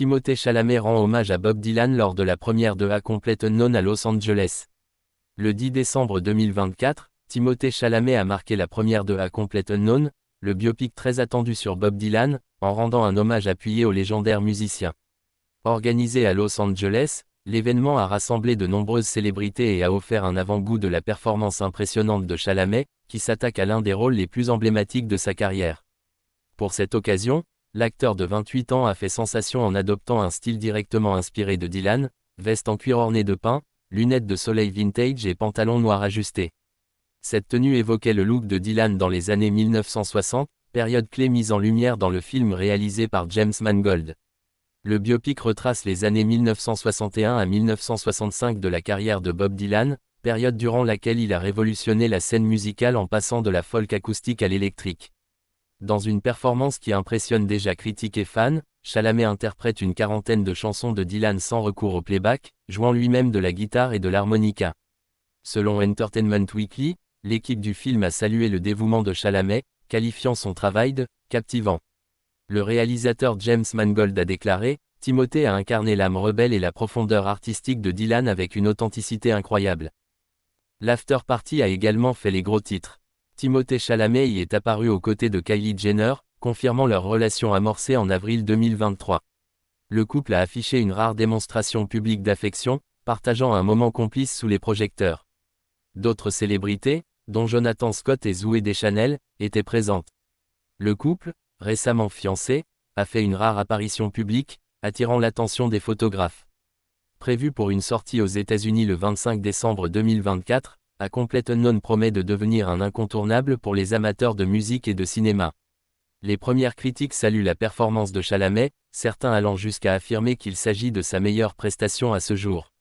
Timothée Chalamet rend hommage à Bob Dylan lors de la première de A Complete Unknown à Los Angeles. Le 10 décembre 2024, Timothée Chalamet a marqué la première de A Complete Unknown, le biopic très attendu sur Bob Dylan, en rendant un hommage appuyé au légendaire musicien. Organisé à Los Angeles, l'événement a rassemblé de nombreuses célébrités et a offert un avant-goût de la performance impressionnante de Chalamet, qui s'attaque à l'un des rôles les plus emblématiques de sa carrière. Pour cette occasion, l'acteur de 28 ans a fait sensation en adoptant un style directement inspiré de Dylan, veste en cuir ornée de pin, lunettes de soleil vintage et pantalon noir ajusté. Cette tenue évoquait le look de Dylan dans les années 1960, période clé mise en lumière dans le film réalisé par James Mangold. Le biopic retrace les années 1961 à 1965 de la carrière de Bob Dylan, période durant laquelle il a révolutionné la scène musicale en passant de la folk acoustique à l'électrique. Dans une performance qui impressionne déjà critiques et fans, Chalamet interprète une quarantaine de chansons de Dylan sans recours au playback, jouant lui-même de la guitare et de l'harmonica. Selon Entertainment Weekly, l'équipe du film a salué le dévouement de Chalamet, qualifiant son travail de « captivant ». Le réalisateur James Mangold a déclaré « Timothée a incarné l'âme rebelle et la profondeur artistique de Dylan avec une authenticité incroyable ». L'after party a également fait les gros titres. Timothée Chalamet y est apparu aux côtés de Kylie Jenner, confirmant leur relation amorcée en avril 2023. Le couple a affiché une rare démonstration publique d'affection, partageant un moment complice sous les projecteurs. D'autres célébrités, dont Jonathan Scott et Zooey Deschanel, étaient présentes. Le couple, récemment fiancé, a fait une rare apparition publique, attirant l'attention des photographes. Prévu pour une sortie aux États-Unis le 25 décembre 2024, A Complete Unknown promet de devenir un incontournable pour les amateurs de musique et de cinéma. Les premières critiques saluent la performance de Chalamet, certains allant jusqu'à affirmer qu'il s'agit de sa meilleure prestation à ce jour.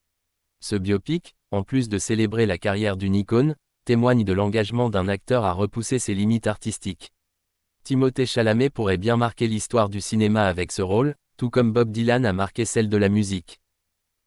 Ce biopic, en plus de célébrer la carrière d'une icône, témoigne de l'engagement d'un acteur à repousser ses limites artistiques. Timothée Chalamet pourrait bien marquer l'histoire du cinéma avec ce rôle, tout comme Bob Dylan a marqué celle de la musique.